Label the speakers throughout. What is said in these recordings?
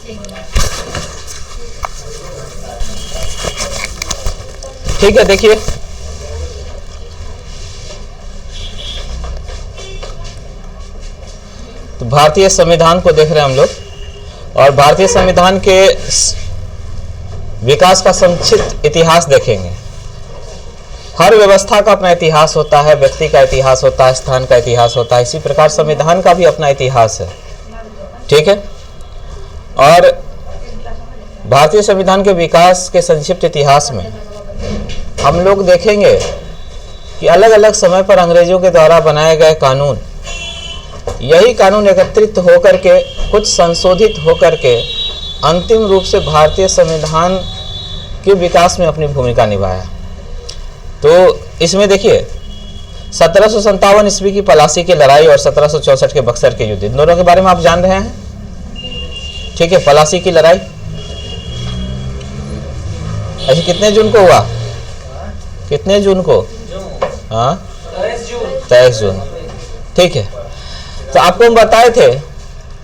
Speaker 1: ठीक है, देखिए तो भारतीय संविधान को देख रहे हैं हम लोग, और भारतीय संविधान के विकास का संक्षिप्त इतिहास देखेंगे। हर व्यवस्था का अपना इतिहास होता है, व्यक्ति का इतिहास होता है, स्थान का इतिहास होता है, इसी प्रकार संविधान का भी अपना इतिहास है। ठीक है, और भारतीय संविधान के विकास के संक्षिप्त इतिहास में हम लोग देखेंगे कि अलग अलग समय पर अंग्रेजों के द्वारा बनाए गए कानून, यही कानून एकत्रित होकर के, कुछ संशोधित होकर के अंतिम रूप से भारतीय संविधान के विकास में अपनी भूमिका निभाया। तो इसमें देखिए 1757 ईस्वी की पलासी की लड़ाई और 1764 के बक्सर के युद्ध, इन दोनों के बारे में आप जान रहे हैं। ठीक है, पलासी की लड़ाई ऐसे कितने जून को हुआ? कितने जून को? हाँ, 23 जून। ठीक है, तो आपको हम बताए थे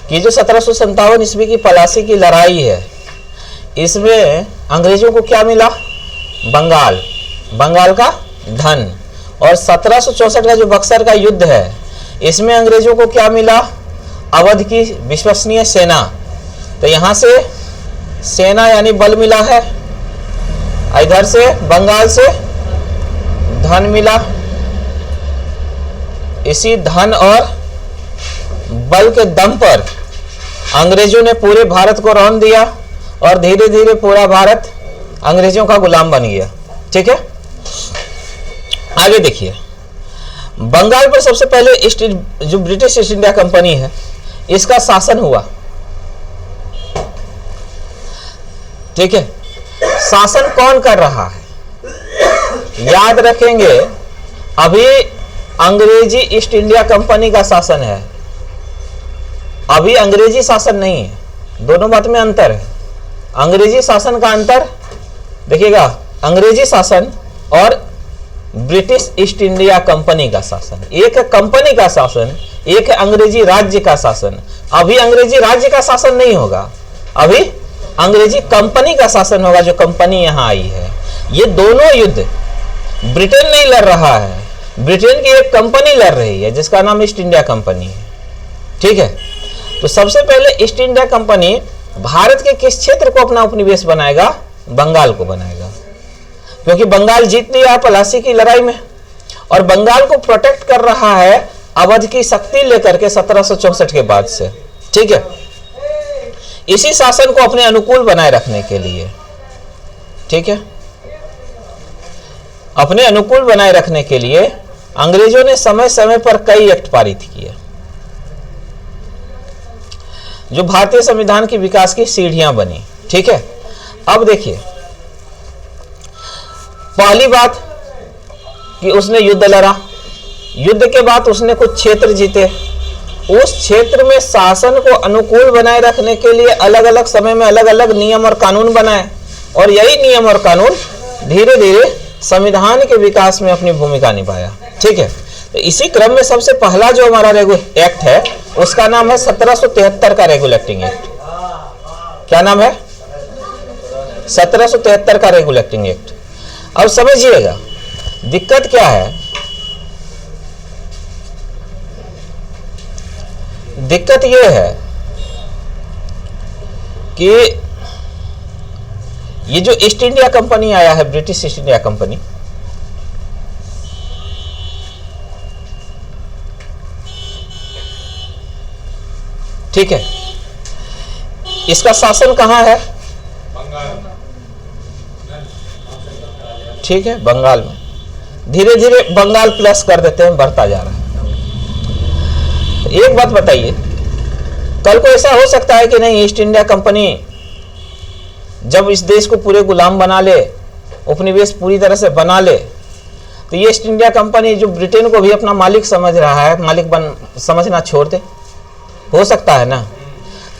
Speaker 1: कि जो 1757 ईस्वी की पलासी की लड़ाई है, इसमें अंग्रेजों को क्या मिला? बंगाल, बंगाल का धन। और 1764 का जो बक्सर का युद्ध है, इसमें अंग्रेजों को क्या मिला? अवध की विश्वसनीय सेना। तो यहाँ से सेना यानी बल मिला है, इधर से बंगाल से धन मिला। इसी धन और बल के दम पर अंग्रेजों ने पूरे भारत को रौंद दिया और धीरे धीरे पूरा भारत अंग्रेजों का गुलाम बन गया। ठीक है, आगे देखिए, बंगाल पर सबसे पहले जो ब्रिटिश ईस्ट इंडिया कंपनी है, इसका शासन हुआ। ठीक है, शासन कौन कर रहा है? याद रखेंगे, अभी अंग्रेजी ईस्ट इंडिया कंपनी का शासन है, अभी अंग्रेजी शासन नहीं है। दोनों बात में अंतर है। अंग्रेजी शासन का अंतर देखिएगा, अंग्रेजी शासन और ब्रिटिश ईस्ट इंडिया कंपनी का शासन, एक है कंपनी का शासन, एक है अंग्रेजी राज्य का शासन। अभी अंग्रेजी राज्य का शासन नहीं होगा, अभी अंग्रेजी कंपनी का शासन होगा, जो कंपनी यहां आई है। ये दोनों युद्ध ब्रिटेन नहीं लड़ रहा है, ब्रिटेन की एक कंपनी लड़ रही है जिसका नाम ईस्ट इंडिया कंपनी है। ठीक है, तो सबसे पहले ईस्ट इंडिया कंपनी भारत के किस क्षेत्र को अपना उपनिवेश बनाएगा? बंगाल को बनाएगा, क्योंकि बंगाल जीत लिया पलासी की लड़ाई में, और बंगाल को प्रोटेक्ट कर रहा है अवध की शक्ति लेकर के 1764 के बाद से। ठीक है, इसी शासन को अपने अनुकूल बनाए रखने के लिए, ठीक है, अपने अनुकूल बनाए रखने के लिए अंग्रेजों ने समय समय पर कई एक्ट पारित किए, जो भारतीय संविधान की विकास की सीढ़ियां बनी। ठीक है, अब देखिए, पहली बात कि उसने युद्ध लड़ा, युद्ध के बाद उसने कुछ क्षेत्र जीते, उस क्षेत्र में शासन को अनुकूल बनाए रखने के लिए अलग अलग समय में अलग अलग नियम और कानून बनाए, और यही नियम और कानून धीरे धीरे संविधान के विकास में अपनी भूमिका निभाया। ठीक है, तो इसी क्रम में सबसे पहला जो हमारा एक्ट है, उसका नाम है 1773 का रेगुलेटिंग एक्ट। क्या नाम है? 1773 का रेगुलेटिंग एक्ट। अब समझिएगा दिक्कत क्या है। दिक्कत यह है कि ये जो ईस्ट इंडिया कंपनी आया है, ब्रिटिश ईस्ट इंडिया कंपनी, ठीक है, इसका शासन कहां है? ठीक है, बंगाल में। धीरे धीरे बंगाल प्लस कर देते हैं, बढ़ता जा रहा है। एक बात बताइए, कल को ऐसा हो सकता है कि नहीं, ईस्ट इंडिया कंपनी जब इस देश को पूरे गुलाम बना ले, उपनिवेश पूरी तरह से बना ले, तो ये ईस्ट इंडिया कंपनी जो ब्रिटेन को भी अपना मालिक समझ रहा है, मालिक समझना छोड़ दे? हो सकता है ना।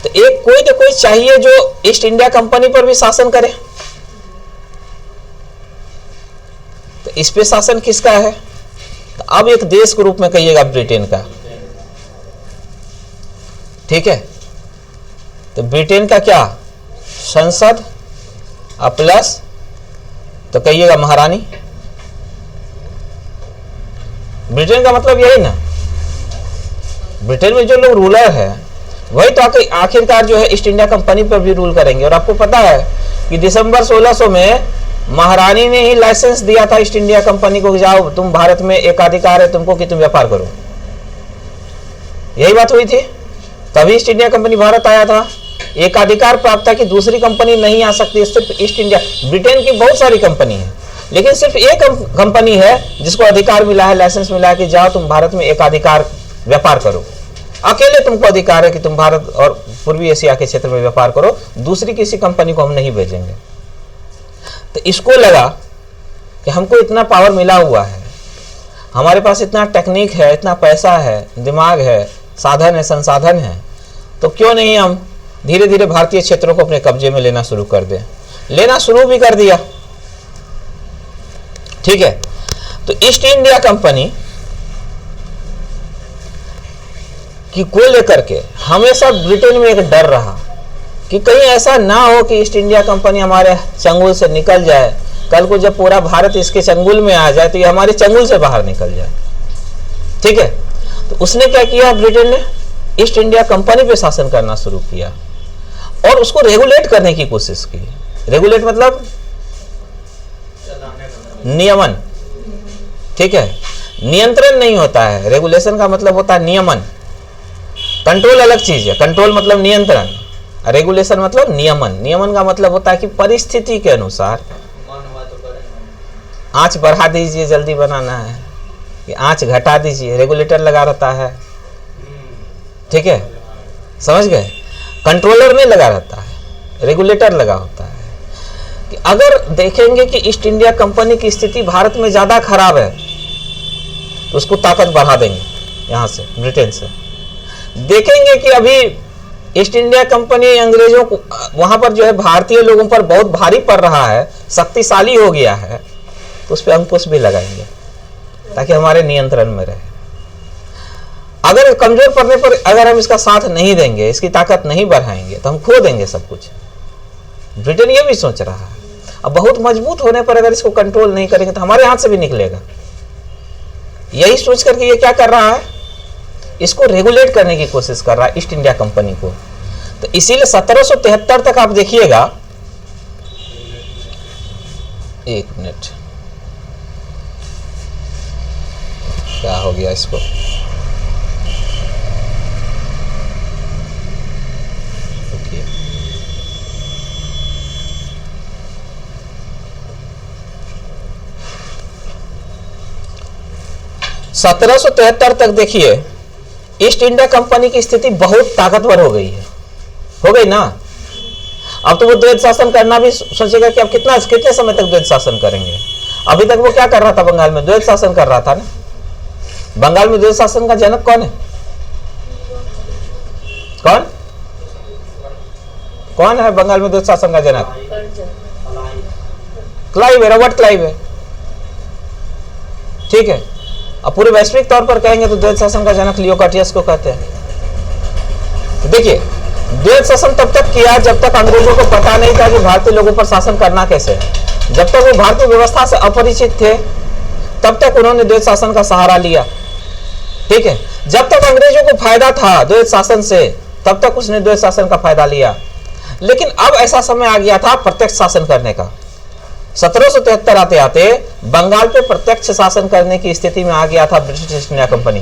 Speaker 1: तो एक कोई तो कोई चाहिए जो ईस्ट इंडिया कंपनी पर भी शासन करे। तो इस पे शासन किसका है? तो अब एक देश के रूप में कहिएगा ब्रिटेन का। ठीक है, तो ब्रिटेन का क्या संसद प्लस तो कहिएगा महारानी। ब्रिटेन का मतलब यही ना, ब्रिटेन में जो लोग रूलर है वही तो आखिरकार जो है ईस्ट इंडिया कंपनी पर भी रूल करेंगे। और आपको पता है कि दिसंबर 1600 में महारानी ने ही लाइसेंस दिया था ईस्ट इंडिया कंपनी को कि जाओ तुम भारत में एकाधिकार है तुमको कि तुम व्यापार करो। यही बात हुई थी, तभी ईस्ट इंडिया कंपनी भारत आया था। एकाधिकार प्राप्त था कि दूसरी कंपनी नहीं आ सकती, सिर्फ ईस्ट इंडिया। ब्रिटेन की बहुत सारी कंपनी है लेकिन सिर्फ एक कंपनी है जिसको अधिकार मिला है, लाइसेंस मिला है कि जाओ तुम भारत में एकाधिकार व्यापार करो। अकेले तुमको अधिकार है कि तुम भारत और पूर्वी एशिया के क्षेत्र में व्यापार करो, दूसरी किसी कंपनी को हम नहीं भेजेंगे। तो इसको लगा कि हमको इतना पावर मिला हुआ है, हमारे पास इतना टेक्निक है, इतना पैसा है, दिमाग है, साधन है, संसाधन है, तो क्यों नहीं हम धीरे धीरे भारतीय क्षेत्रों को अपने कब्जे में लेना शुरू कर दें। लेना शुरू भी कर दिया, ठीक है। तो ईस्ट इंडिया कंपनी की को लेकर के हमेशा ब्रिटेन में एक डर रहा कि कहीं ऐसा ना हो कि ईस्ट इंडिया कंपनी हमारे चंगुल से निकल जाए, कल को जब पूरा भारत इसके चंगुल में आ जाए तो ये हमारे चंगुल से बाहर निकल जाए, ठीक है। तो उसने क्या किया, ब्रिटेन ने ईस्ट इंडिया कंपनी पे शासन करना शुरू किया और उसको रेगुलेट करने की कोशिश की। रेगुलेट मतलब नियमन, ठीक है। नियंत्रण नहीं होता है, रेगुलेशन का मतलब होता है नियमन। कंट्रोल अलग चीज है, कंट्रोल मतलब नियंत्रण, रेगुलेशन मतलब नियमन। नियमन का मतलब होता है कि परिस्थिति के अनुसार आंच बढ़ा दीजिए, जल्दी बनाना है, कि आंच घटा दीजिए, रेगुलेटर लगा रहता है, ठीक है, समझ गए। कंट्रोलर नहीं लगा रहता है, रेगुलेटर लगा होता है। कि अगर देखेंगे कि ईस्ट इंडिया कंपनी की स्थिति भारत में ज्यादा खराब है तो उसको ताकत बढ़ा देंगे यहां से, ब्रिटेन से। देखेंगे कि अभी ईस्ट इंडिया कंपनी अंग्रेजों को वहां पर जो है भारतीय लोगों पर बहुत भारी पड़ रहा है, शक्तिशाली हो गया है, तो उस पर अंकुश भी लगाएंगे ताकि हमारे नियंत्रण में रहे। अगर कमजोर पड़ने पर अगर हम इसका साथ नहीं देंगे, इसकी ताकत नहीं बढ़ाएंगे तो हम खो देंगे सब कुछ। ब्रिटेन ये भी सोच रहा है। अब बहुत मजबूत होने पर अगर इसको कंट्रोल नहीं करेंगे तो हमारे हाथ से भी निकलेगा। यही सोच करके ये क्या कर रहा है, इसको रेगुलेट करने की कोशिश कर रहा है ईस्ट इंडिया कंपनी को। तो इसीलिए 1773 तक आप देखिएगा, एक मिनट क्या हो गया इसको, okay. 1773 तक देखिए ईस्ट इंडिया कंपनी की स्थिति बहुत ताकतवर हो गई है, हो गई ना। अब तो वो द्वैत शासन करना भी सोचेगा कि अब कितने समय तक द्वैत शासन करेंगे। अभी तक वो क्या कर रहा था, बंगाल में द्वैत शासन कर रहा था ना। बंगाल में द्वैत शासन का जनक कौन है, कौन है बंगाल में द्वैत शासन का जनक? क्लाइव है, रॉबर्ट क्लाइव है, ठीक है। अब पूरे वैश्विक तौर पर कहेंगे तो द्वैत शासन का जनक लियोकार्टियस को कहते हैं। तो देखिए द्वैत शासन तब तक किया जब तक अंग्रेजों को पता नहीं था कि भारतीय लोगों पर शासन करना कैसे है। जब तक वो भारतीय व्यवस्था से अपरिचित थे तब तक उन्होंने द्वैत शासन का सहारा लिया, ठीक है। जब तक अंग्रेजों को फायदा था द्वैत शासन से तब तक उसने द्वैत शासन का फायदा लिया। लेकिन अब ऐसा समय आ गया था प्रत्यक्ष शासन करने का। 1773 आते आते बंगाल पे प्रत्यक्ष शासन करने की स्थिति में आ गया था ब्रिटिश ईस्ट इंडिया कंपनी।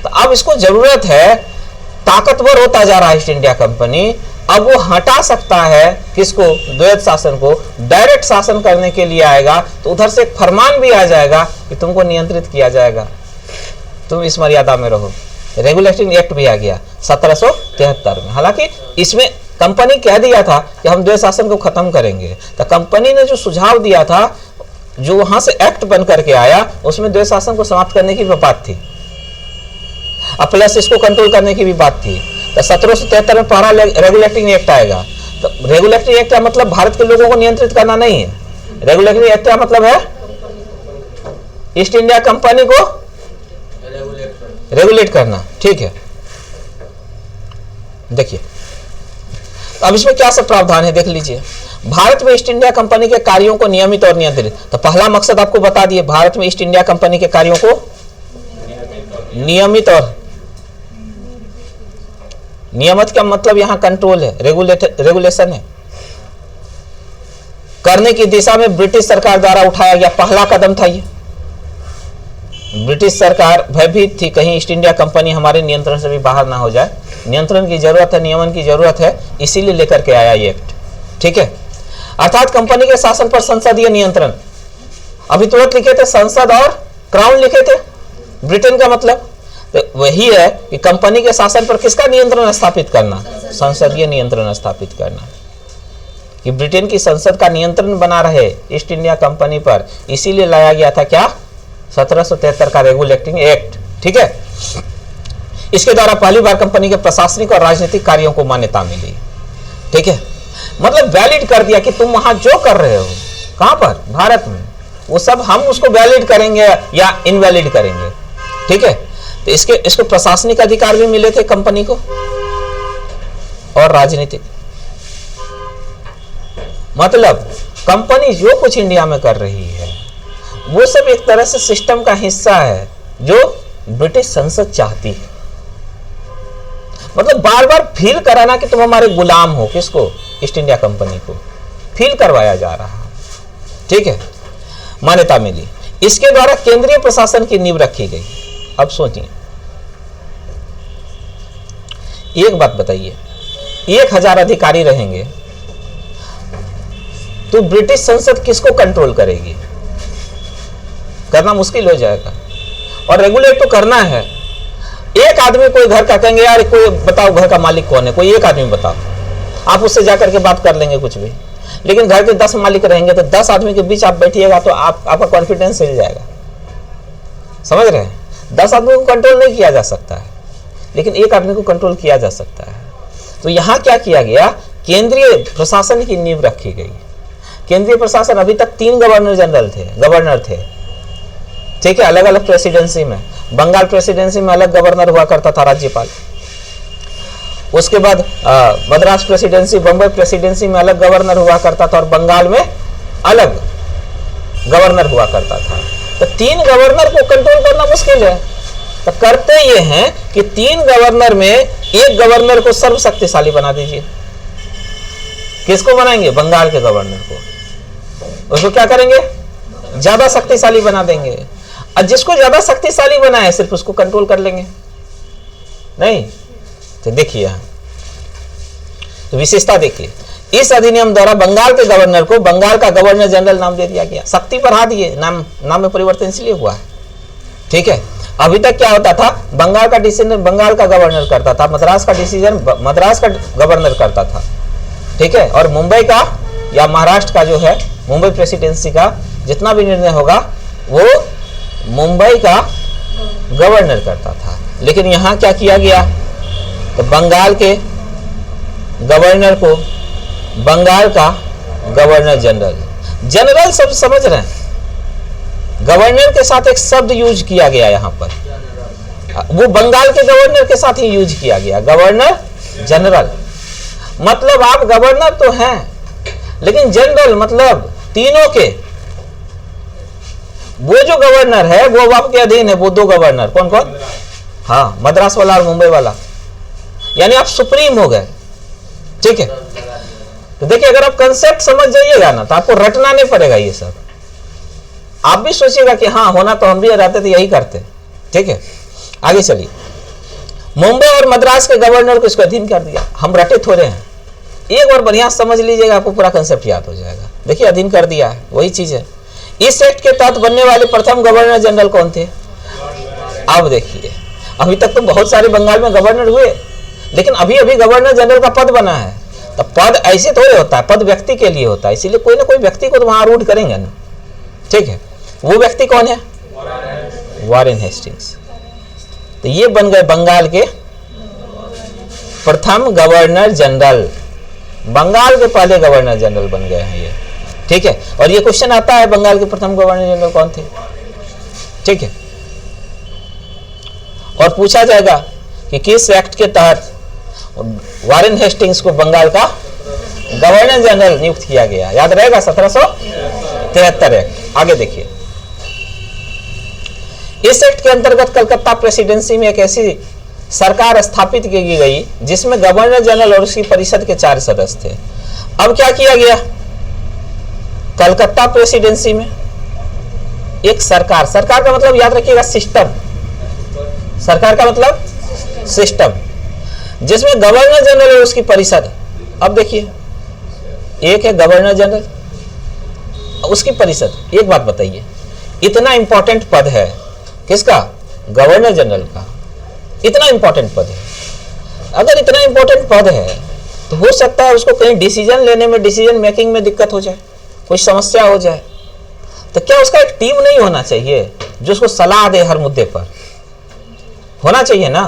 Speaker 1: तो अब इसको जरूरत है, ताकतवर होता जा रहा है ईस्ट इंडिया कंपनी। अब वो हटा सकता है किसको, द्वैत शासन को। डायरेक्ट शासन करने के लिए आएगा तो उधर से एक फरमान भी आ जाएगा कि तुमको नियंत्रित किया जाएगा, तुम इस मर्यादा में रहो। रेगुलेटिंग एक्ट भी आ गया 1773 में। हालांकि इसमें कंपनी कह दिया था कि हम द्वैत शासन को खत्म करेंगे, तो कंपनी ने जो सुझाव दिया था, जो वहां से एक्ट बन करके आया, उसमें द्वैत शासन को समाप्त करने की भी बात थी, अब प्लस इसको कंट्रोल करने की भी बात थी। तो 1773 में पहला रेगुलेटिंग एक्ट आएगा। तो रेगुलेटिंग एक्ट का मतलब भारत के लोगों को नियंत्रित करना नहीं है। रेगुलेटिंग एक्ट का मतलब है ईस्ट इंडिया कंपनी को रेगुलेट करना, ठीक है। देखिए अब इसमें क्या सब प्रावधान है देख लीजिए। भारत में ईस्ट इंडिया कंपनी के कार्यों को नियमित और नियंत्रित, तो पहला मकसद आपको बता दिए, भारत में ईस्ट इंडिया कंपनी के कार्यों को नियमित और नियमित का मतलब यहां कंट्रोल है, रेगुलेशन है, करने की दिशा में ब्रिटिश सरकार द्वारा उठाया गया पहला कदम था ये। ब्रिटिश सरकार भयभीत थी कहीं ईस्ट इंडिया कंपनी हमारे नियंत्रण से भी बाहर ना हो जाए, नियंत्रण की जरूरत है, नियमन की जरूरत है, इसीलिए लेकर के आया ये एक्ट। ठीक है, अर्थात कंपनी के शासन पर संसदीय नियंत्रण, अभी तुरंत लिखे थे संसद और क्राउन लिखे थे, ब्रिटेन का मतलब तो वही है कि कंपनी के शासन पर किसका नियंत्रण स्थापित करना, संसदीय नियंत्रण स्थापित करना, कि ब्रिटेन की संसद का नियंत्रण बना रहे ईस्ट इंडिया कंपनी पर, इसीलिए लाया गया था क्या 1773 का रेगुलेटिंग एक्ट। ठीक है, इसके द्वारा पहली बार कंपनी के प्रशासनिक और राजनीतिक कार्यों को मान्यता मिली। ठीक है, मतलब वैलिड कर दिया कि तुम वहां जो कर रहे हो, कहां पर, भारत में, वो सब हम उसको वैलिड करेंगे या इनवैलिड करेंगे। ठीक है, तो इसको प्रशासनिक अधिकार भी मिले थे कंपनी को और राजनीतिक, मतलब कंपनी जो कुछ इंडिया में कर रही है वो सब एक तरह से सिस्टम का हिस्सा है जो ब्रिटिश संसद चाहती है। मतलब बार बार फील कराना कि तुम हमारे गुलाम हो, किसको, ईस्ट इंडिया कंपनी को फील करवाया जा रहा है। ठीक है, मान्यता मिली, इसके द्वारा केंद्रीय प्रशासन की नींव रखी गई। अब सोचिए, एक बात बताइए, 1000 अधिकारी रहेंगे तो ब्रिटिश संसद किसको कंट्रोल करेगी, करना मुश्किल हो जाएगा। और रेगुलेट तो करना है, एक आदमी कोई घर का, कहेंगे यार कोई बताओ घर का मालिक कौन है, कोई एक आदमी बताओ, आप उससे जाकर के बात कर लेंगे कुछ भी। लेकिन घर के 10 मालिक रहेंगे तो 10 आदमी के बीच आप बैठिएगा तो आपका कॉन्फिडेंस हिल जाएगा। समझ रहे हैं, 10 आदमी को कंट्रोल नहीं किया जा सकता है, लेकिन एक आदमी को कंट्रोल किया जा सकता है। तो यहां क्या किया गया, केंद्रीय प्रशासन की नींव रखी गई। केंद्रीय प्रशासन, अभी तक 3 गवर्नर थे। ठीक है, अलग अलग प्रेसिडेंसी में, बंगाल प्रेसिडेंसी में अलग गवर्नर हुआ करता था, राज्यपाल। उसके बाद मद्रास प्रेसिडेंसी, बम्बई प्रेसिडेंसी में अलग गवर्नर हुआ करता था और बंगाल में अलग गवर्नर हुआ करता था। तो 3 गवर्नर को कंट्रोल करना मुश्किल है, तो करते ये हैं कि 3 गवर्नर में एक गवर्नर को सर्वशक्तिशाली बना दीजिए। किसको बनाएंगे, बंगाल के गवर्नर को। उसको क्या करेंगे, ज्यादा शक्तिशाली बना देंगे, और जिसको ज्यादा शक्तिशाली बनाए सिर्फ उसको कंट्रोल कर लेंगे। नहीं तो देखिए, तो विशेषता देखिए, इस अधिनियम द्वारा बंगाल के गवर्नर को बंगाल का गवर्नर जनरल नाम दे दिया गया। शक्ति बढ़ा दिए, नाम में परिवर्तन इसलिए हुआ है। ठीक है, अभी तक क्या होता था, बंगाल का डिसीजन बंगाल का गवर्नर करता था, मद्रास का डिसीजन मद्रास का गवर्नर करता था। ठीक है, और मुंबई का या महाराष्ट्र का जो है, मुंबई प्रेसिडेंसी का जितना भी निर्णय होगा वो मुंबई का गवर्नर करता था। लेकिन यहां क्या किया गया, तो बंगाल के गवर्नर को बंगाल का गवर्नर जनरल सब समझ रहे हैं, गवर्नर के साथ एक शब्द यूज किया गया यहां पर, वो बंगाल के गवर्नर के साथ ही यूज किया गया, गवर्नर जनरल। मतलब आप गवर्नर तो हैं, लेकिन जनरल मतलब तीनों के, वो जो गवर्नर है वो आपके अधीन है, वो 2 गवर्नर, कौन कौन, हाँ, मद्रास वाला और मुंबई वाला, यानी आप सुप्रीम हो गए। ठीक है, तो देखिए, अगर आप कंसेप्ट समझ जाइएगा ना तो आपको रटना नहीं पड़ेगा ये सब, आप भी सोचिएगा कि हाँ होना तो हम भी रहते थे, यही करते। ठीक है, आगे चलिए। मुंबई और मद्रास के गवर्नर को इसको अधीन कर दिया, हम रटे थोड़े हैं, एक बार बढ़िया समझ लीजिएगा, आपको पूरा कंसेप्ट याद हो जाएगा। देखिए, अधीन कर दिया है, वही चीज है। इस एक्ट के तहत बनने वाले प्रथम गवर्नर जनरल कौन थे, अब देखिए, अभी तक तो बहुत सारे बंगाल में गवर्नर हुए, लेकिन अभी अभी गवर्नर जनरल का पद बना है। तो पद ऐसे थोड़े होता है, पद व्यक्ति के लिए होता है, इसीलिए कोई ना कोई व्यक्ति को तो वहां रूट करेंगे ना। ठीक है, वो व्यक्ति कौन है, वॉरेन हेस्टिंग्स। तो ये बन गए बंगाल के प्रथम गवर्नर जनरल, बंगाल के पहले गवर्नर जनरल बन गए हैं ये। ठीक है, और ये क्वेश्चन आता है, बंगाल के प्रथम गवर्नर जनरल कौन थे। ठीक है, और पूछा जाएगा कि किस एक्ट के तहत वॉरेन हेस्टिंग्स को बंगाल का गवर्नर जनरल नियुक्त किया गया, याद रहेगा 1773 एक्ट। आगे देखिए, इस एक्ट के अंतर्गत कलकत्ता प्रेसिडेंसी में एक ऐसी सरकार स्थापित की गई जिसमें गवर्नर जनरल और उसकी परिषद के 4 सदस्य थे। अब क्या किया गया, कलकत्ता प्रेसिडेंसी में एक सरकार, सरकार का मतलब याद रखिएगा सिस्टम, सरकार का मतलब सिस्टम, जिसमें गवर्नर जनरल और उसकी परिषद। अब देखिए, एक है गवर्नर जनरल, उसकी परिषद। एक बात बताइए, इतना इंपॉर्टेंट पद है किसका, गवर्नर जनरल का, इतना इंपॉर्टेंट पद है। अगर इतना इंपॉर्टेंट पद है तो हो सकता है उसको कहीं डिसीजन लेने में, डिसीजन मेकिंग में दिक्कत हो जाए, कोई समस्या हो जाए, तो क्या उसका एक टीम नहीं होना चाहिए जो उसको सलाह दे हर मुद्दे पर, होना चाहिए ना।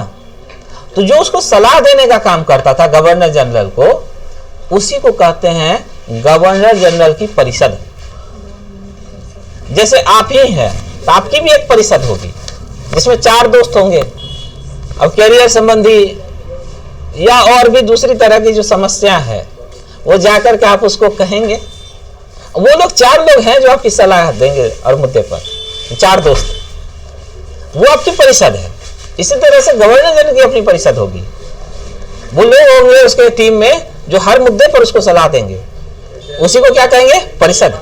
Speaker 1: तो जो उसको सलाह देने का काम करता था गवर्नर जनरल को, उसी को कहते हैं गवर्नर जनरल की परिषद। जैसे आप ही हैं तो आपकी भी एक परिषद होगी जिसमें 4 दोस्त होंगे। अब कैरियर संबंधी या और भी दूसरी तरह की जो समस्या है वो जाकर के आप उसको कहेंगे, वो लोग 4 लोग हैं जो आपकी सलाह देंगे और मुद्दे पर, 4 दोस्त, वो आपकी परिषद है। इसी तरह से गवर्नर जनरल की अपनी परिषद होगी, वो लोग होंगे उसके टीम में जो हर मुद्दे पर उसको सलाह देंगे, उसी को क्या कहेंगे, परिषद।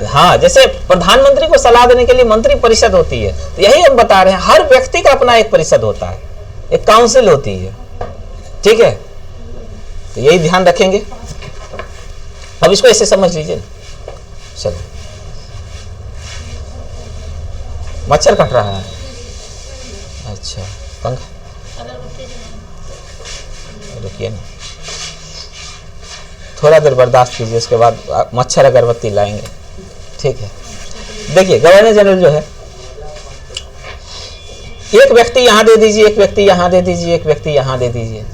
Speaker 1: हाँ, जैसे प्रधानमंत्री को सलाह देने के लिए मंत्री परिषद होती है, तो यही हम बता रहे हैं, हर व्यक्ति का अपना एक परिषद होता है, एक काउंसिल होती है, ठीक है। तो यही ध्यान रखेंगे। अब इसको ऐसे समझ लीजिए। चलो, मच्छर कट रहा है, अच्छा, पंखा, रुकिए ना, थोड़ा देर बर्दाश्त कीजिए, उसके बाद मच्छर अगरबत्ती लाएंगे, ठीक है। देखिए, गवर्नर जनरल जो है, एक व्यक्ति यहां दे दीजिए, एक व्यक्ति यहां दे दीजिए, एक व्यक्ति यहां दे दीजिए,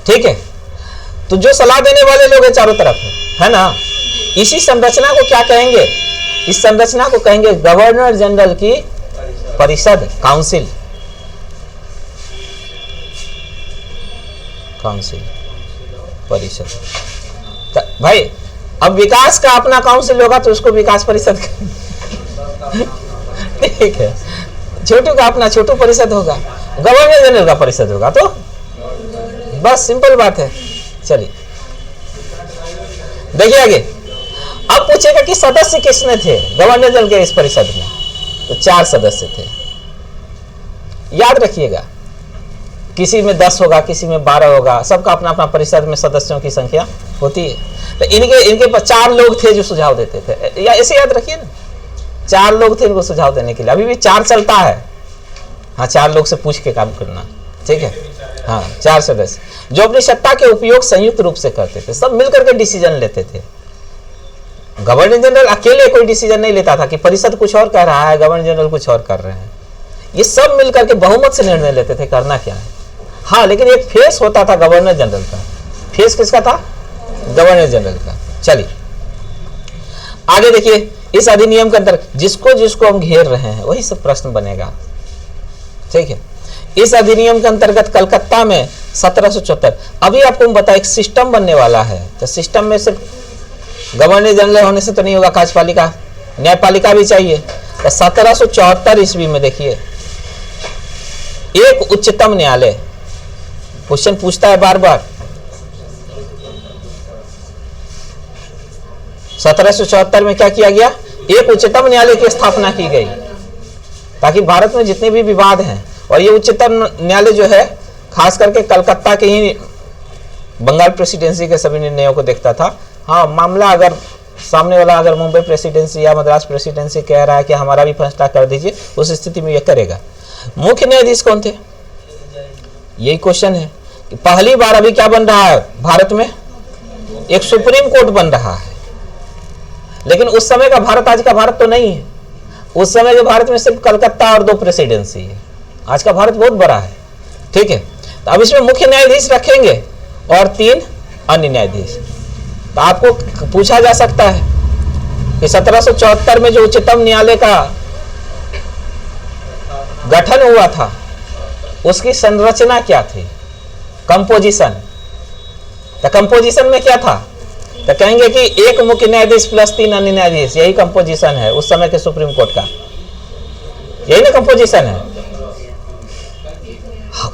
Speaker 1: ठीक है। तो जो सलाह देने वाले लोग हैं चारों तरफ है ना, इसी संरचना को क्या कहेंगे, इस संरचना को कहेंगे गवर्नर जनरल की परिषद, काउंसिल, काउंसिल, परिषद। भाई, अब विकास का अपना काउंसिल होगा तो उसको विकास परिषद ठीक है, छोटू का अपना छोटू परिषद होगा, गवर्नर जनरल का परिषद होगा, तो बस सिंपल बात है। चलिए देखिए आगे। अब पूछेगा कि सदस्य किसने थे गवर्नर जनरल के इस परिषद में, तो 4 सदस्य थे। याद रखिएगा, किसी में 10 होगा, किसी में 12 होगा, सबका अपना अपना परिषद में सदस्यों की संख्या होती है। तो इनके 4 लोग थे जो सुझाव देते थे, या ऐसे याद रखिए ना, 4 लोग थे इनको सुझाव देने के लिए। अभी भी 4 चलता है, हाँ, 4 लोग से पूछ के काम करना, ठीक है। हाँ, 4 सदस्य जो अपनी सत्ता के उपयोग संयुक्त रूप से करते थे, सब मिलकर के डिसीजन लेते थे। गवर्नर जनरल अकेले कोई डिसीजन नहीं लेता था कि परिषद कुछ और कह रहा है, गवर्नर जनरल कुछ और कर रहे हैं, ये सब मिलकर के बहुमत से निर्णय लेते थे करना क्या है। हाँ, लेकिन एक फेस होता था गवर्नर जनरल का। फेस किसका था, गवर्नर जनरल का। चलिए आगे देखिए, इस अधिनियम के अंदर जिसको जिसको हम घेर रहे हैं वही सब प्रश्न बनेगा, ठीक है। इस अधिनियम के अंतर्गत कलकत्ता में 1774, अभी आपको हम बताया एक सिस्टम बनने वाला है। तो सिस्टम में सिर्फ गवर्नर जनरल होने से तो नहीं होगा, कार्यपालिका, न्यायपालिका भी चाहिए। तो 1774 ईस्वी में देखिए, एक उच्चतम न्यायालय, क्वेश्चन पूछता है बार बार, 1774 में क्या किया गया, एक उच्चतम न्यायालय की स्थापना की गई, ताकि भारत में जितने भी विवाद हैं, और ये उच्चतम न्यायालय जो है खास करके कलकत्ता के ही बंगाल प्रेसिडेंसी के सभी निर्णयों को देखता था। हाँ, मामला अगर सामने वाला अगर मुंबई प्रेसिडेंसी या मद्रास प्रेसिडेंसी कह रहा है कि हमारा भी फैसला कर दीजिए, उस स्थिति में यह करेगा। मुख्य न्यायाधीश कौन थे, यही क्वेश्चन है कि पहली बार अभी क्या बन रहा है भारत में, एक सुप्रीम कोर्ट बन रहा है। लेकिन उस समय का भारत आज का भारत तो नहीं है। उस समय जो भारत में सिर्फ कलकत्ता और 2 प्रेसिडेंसी है, आज का भारत बहुत बड़ा है, ठीक है। तो अब इसमें मुख्य न्यायाधीश रखेंगे और 3 अन्य न्यायाधीश। तो आपको पूछा जा सकता है कि 1774 में जो उच्चतम न्यायालय का गठन हुआ था उसकी संरचना क्या थी, कंपोजिशन, तो कंपोजिशन में क्या था? तो कहेंगे कि एक मुख्य न्यायाधीश प्लस 3 अन्य न्यायाधीश, यही कंपोजिशन है उस समय के सुप्रीम कोर्ट का, यही ना कंपोजिशन है।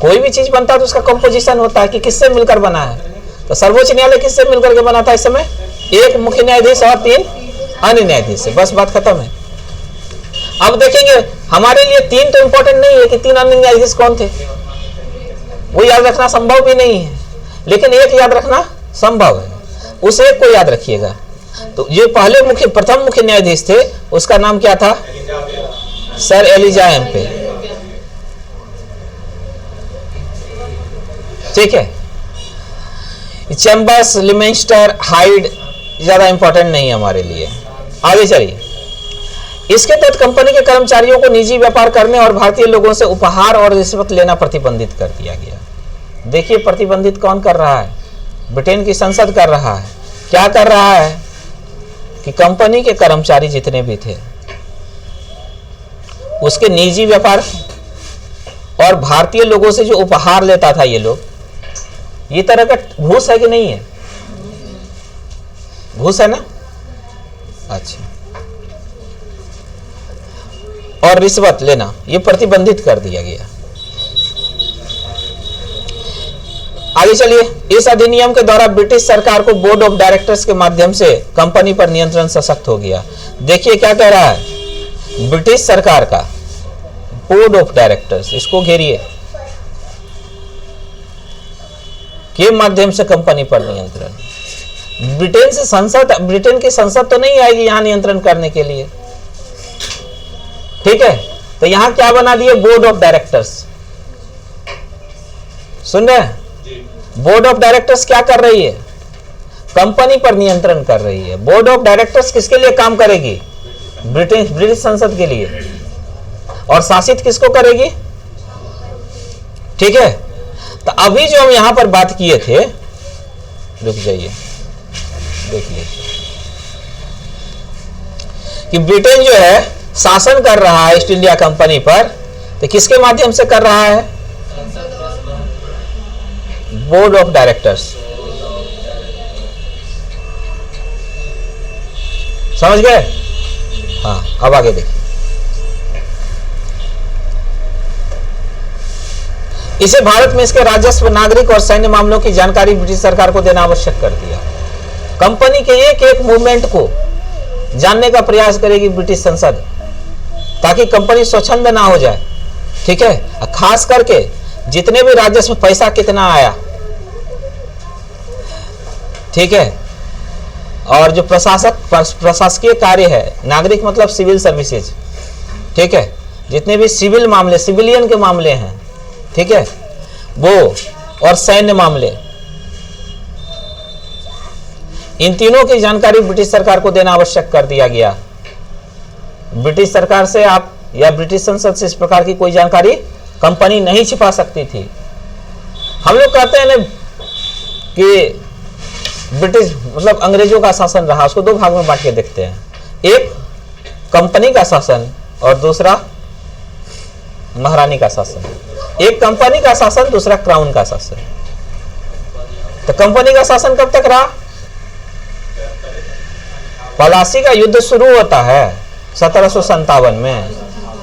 Speaker 1: कोई भी चीज बनता है तो उसका कंपोजिशन होता है कि किससे मिलकर बना है। तो सर्वोच्च न्यायालय किससे मिलकर के बना था इस समय? एक मुख्य न्यायाधीश और 3 अन्य न्यायाधीश से, बस बात खत्म है। अब देखेंगे हमारे लिए 3 तो इंपॉर्टेंट नहीं है कि 3 अन्य न्यायाधीश कौन थे, वो याद रखना संभव भी नहीं है, लेकिन एक याद रखना संभव है, उस एक को याद रखिएगा। तो ये पहले प्रथम मुख्य न्यायाधीश थे, उसका नाम क्या था? Sir Elijah Impey. ठीक है, चैम्बर्स, लिमेंस्टर, हाइड ज्यादा इंपॉर्टेंट नहीं है हमारे लिए। आगे चलिए। इसके तहत कंपनी के कर्मचारियों को निजी व्यापार करने और भारतीय लोगों से उपहार और रिश्वत लेना प्रतिबंधित कर दिया गया। देखिए प्रतिबंधित कौन कर रहा है? ब्रिटेन की संसद कर रहा है। क्या कर रहा है कि कंपनी के कर्मचारी जितने भी थे उसके निजी व्यापार और भारतीय लोगों से जो उपहार लेता था ये लोग, ये तरह का घूस है कि नहीं है? घूस है ना? अच्छा, और रिश्वत लेना ये प्रतिबंधित कर दिया गया। आगे चलिए। इस अधिनियम के द्वारा ब्रिटिश सरकार को बोर्ड ऑफ डायरेक्टर्स के माध्यम से कंपनी पर नियंत्रण सशक्त हो गया। देखिए क्या कह रहा है, ब्रिटिश सरकार का बोर्ड ऑफ डायरेक्टर्स, इसको घेरिए, के माध्यम से कंपनी पर नियंत्रण। ब्रिटेन से संसद, ब्रिटेन की संसद तो नहीं आएगी यहां नियंत्रण करने के लिए, ठीक है? तो यहां क्या बना दिए? Board of directors. सुन रहे हैं? बोर्ड ऑफ डायरेक्टर्स क्या कर रही है? कंपनी पर नियंत्रण कर रही है। बोर्ड ऑफ डायरेक्टर्स किसके लिए काम करेगी? ब्रिटिश संसद के लिए। और शासित किसको करेगी? ठीक है, तो अभी जो हम यहां पर बात किए थे, रुक जाइए देख लीजिए कि ब्रिटेन जो है शासन कर रहा है ईस्ट इंडिया कंपनी पर, तो किसके माध्यम से कर रहा है? Board of directors. समझ गए? हाँ, अब आगे देखिए। इसे भारत में इसके राजस्व, नागरिक और सैन्य मामलों की जानकारी ब्रिटिश सरकार को देना आवश्यक कर दिया। कंपनी के एक एक मूवमेंट को जानने का प्रयास करेगी ब्रिटिश संसद, ताकि कंपनी स्वच्छंद ना हो जाए। ठीक है, खास करके जितने भी राजस्व, पैसा कितना आया, ठीक है, और जो प्रशासकीय कार्य है, नागरिक मतलब सिविल सर्विसेज, ठीक है, जितने भी सिविल मामले, सिविलियन के मामले हैं, ठीक है, वो, और सैन्य मामले, इन तीनों की जानकारी ब्रिटिश सरकार को देना आवश्यक कर दिया गया। ब्रिटिश सरकार से आप या ब्रिटिश संसद से इस प्रकार की कोई जानकारी कंपनी नहीं छिपा सकती थी। हम लोग कहते हैं ना कि ब्रिटिश मतलब अंग्रेजों का शासन रहा, उसको 2 भाग में बांट के देखते हैं, एक कंपनी का शासन और दूसरा महारानी का शासन। एक कंपनी का शासन, दूसरा क्राउन का शासन। तो कंपनी का शासन कब तक रहा? पलासी का युद्ध शुरू होता है 1757 में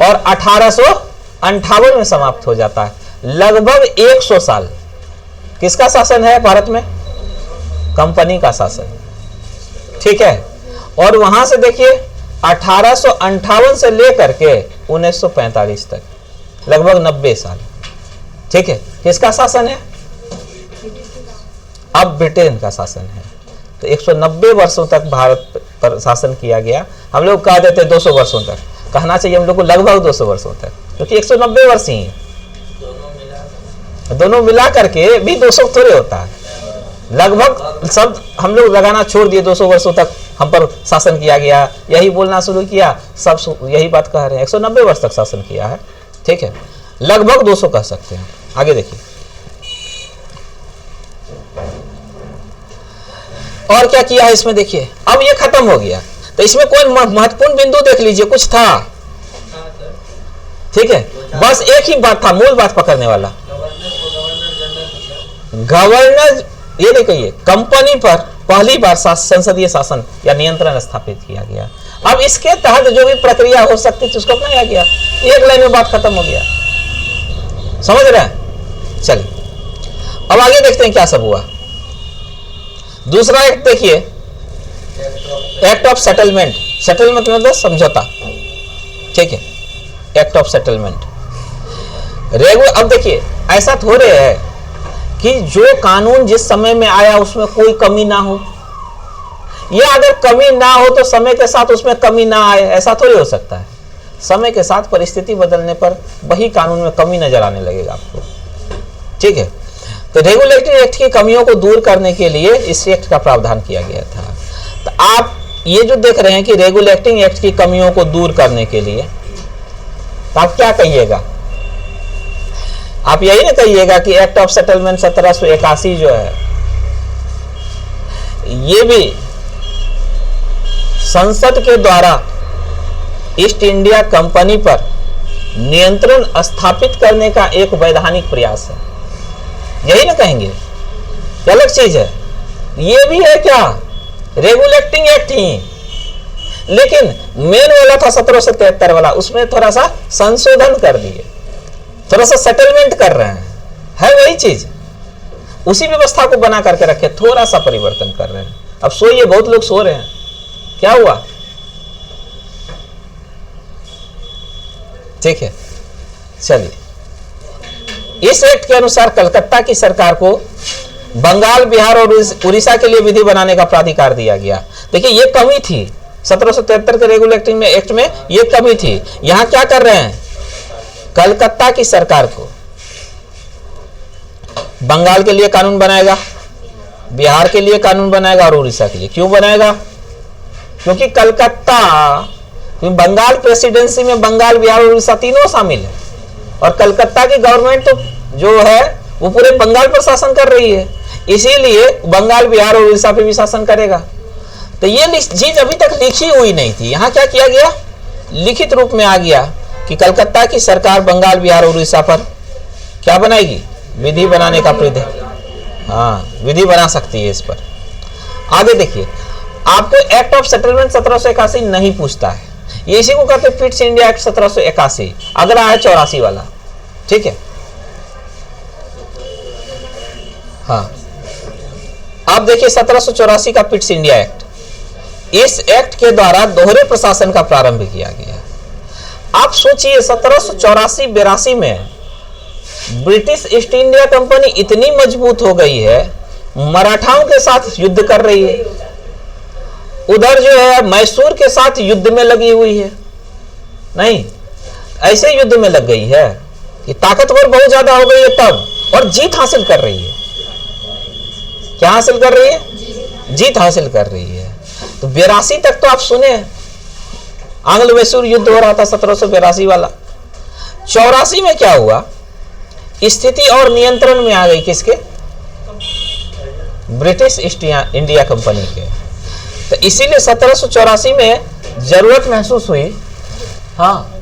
Speaker 1: और 1858 में समाप्त हो जाता है। लगभग 100 साल किसका शासन है भारत में? कंपनी का शासन। ठीक है, और वहां से देखिए 1858 से लेकर के 1945 तक लगभग 90 साल। ठीक है, किसका शासन है? अब ब्रिटेन का शासन है। तो 190 वर्षों तक भारत पर शासन किया गया। हम लोग कह देते 200 वर्षों तक, कहना चाहिए हम लोग को लगभग 200 वर्षों तक, क्योंकि 190 वर्ष ही है। दोनों मिला करके भी 200 थोड़े होता है। लगभग सब हम लोग लगाना छोड़ दिए, 200 वर्षों तक हम पर शासन किया गया, यही बोलना शुरू किया, सब यही बात कह रहे हैं। 190 वर्ष तक शासन किया है। ठीक है, लगभग 200 कह सकते हैं। आगे देखिए, और क्या किया है इसमें देखिए। अब ये खत्म हो गया, तो इसमें कोई महत्वपूर्ण बिंदु देख लीजिए, कुछ था? ठीक है, बस एक ही बात था, मूल बात पकड़ने वाला। गवर्नर ये देखिए, कंपनी पर पहली बार संसदीय शासन या नियंत्रण स्थापित किया गया। अब इसके तहत जो भी प्रक्रिया हो सकती थी उसको अपनाया गया। एक लाइन में बात खत्म हो गया, समझ रहे हैं? चलिए अब आगे देखते हैं क्या सब हुआ। दूसरा एक्ट देखिए, एक्ट ऑफ सेटलमेंट। सेटलमेंट मतलब समझौता, ठीक है, एक्ट ऑफ सेटलमेंट। अब देखिए, ऐसा थोड़े है कि जो कानून जिस समय में आया उसमें कोई कमी ना हो, या अगर कमी ना हो तो समय के साथ उसमें कमी ना आए, ऐसा थोड़ी हो सकता है। समय के साथ परिस्थिति बदलने पर वही कानून में कमी नजर आने लगेगा आपको, ठीक है। तो रेगुलेटरी एक्ट की कमियों को दूर करने के लिए इस एक्ट का प्रावधान किया गया था। तो आप ये जो देख रहे हैं कि रेगुलेटिंग एक्ट की कमियों को दूर करने के लिए, तो आप क्या कहिएगा? आप यही ना कहिएगा कि एक्ट ऑफ सेटलमेंट 1781 जो है, ये भी संसद के द्वारा ईस्ट इंडिया कंपनी पर नियंत्रण स्थापित करने का एक वैधानिक प्रयास है, यही ना कहेंगे? क्या अलग चीज है? ये भी है क्या? रेगुलेटिंग एक्ट ही, लेकिन मेन वाला था 1773 वाला, उसमें थोड़ा सा संशोधन कर दिए, थोड़ा सा सेटलमेंट कर रहे हैं, है वही चीज, उसी व्यवस्था को बना करके रखे, थोड़ा सा परिवर्तन कर रहे हैं। अब सोइए, बहुत लोग सो रहे हैं, क्या हुआ? ठीक है, चलिए। इस एक्ट के अनुसार कलकत्ता की सरकार को बंगाल, बिहार और उड़ीसा के लिए विधि बनाने का प्राधिकार दिया गया। देखिए, ये कमी थी 1773 के रेगुलेटिंग में एक्ट में, ये कमी थी। यहां क्या कर रहे हैं? कलकत्ता की सरकार को बंगाल के लिए कानून बनाएगा, बिहार के लिए कानून बनाएगा और उड़ीसा के लिए। क्यों बनाएगा? क्योंकि कलकत्ता, बंगाल प्रेसिडेंसी में बंगाल, बिहार और उड़ीसा तीनों शामिल है, और कलकत्ता की गवर्नमेंट तो जो है वो पूरे बंगाल पर शासन कर रही है, इसीलिए बंगाल, बिहार और उड़ीसा पे भी शासन करेगा। तो ये चीज अभी तक लिखी हुई नहीं थी, यहाँ क्या किया गया? लिखित रूप में आ गया कि कलकत्ता की सरकार बंगाल, बिहार और उड़ीसा पर क्या बनाएगी? विधि बनाने का विधि बना सकती है इस पर। आगे देखिए, आपको एक्ट ऑफ सेटलमेंट 1781 नहीं पूछता है, ये इसी को कहते हैं पिट्स इंडिया एक्ट 1781। अगला है 84 वाला, ठीक है। हाँ, आप देखिए 1784 का पिट्स इंडिया एक्ट। इस एक्ट के द्वारा दोहरे प्रशासन का प्रारंभ किया गया। आप सोचिए, 1784-82 में ब्रिटिश ईस्ट इंडिया कंपनी इतनी मजबूत हो गई है, मराठाओं के साथ युद्ध कर रही है, उधर जो है मैसूर के साथ युद्ध में लगी हुई है, नहीं ऐसे युद्ध में लग गई है कि ताकतवर बहुत ज्यादा हो गई है तब, और जीत हासिल कर रही है। क्या हासिल कर रही है? जीत हासिल कर रही है। तो 82 तक तो आप सुने, आंग्ल मैसूर युद्ध हो रहा था 1782 वाला। 84 में क्या हुआ? स्थिति और नियंत्रण में आ गई किसके? ब्रिटिश ईस्ट इंडिया कंपनी के। तो इसीलिए 1784 में जरूरत महसूस हुई, हाँ,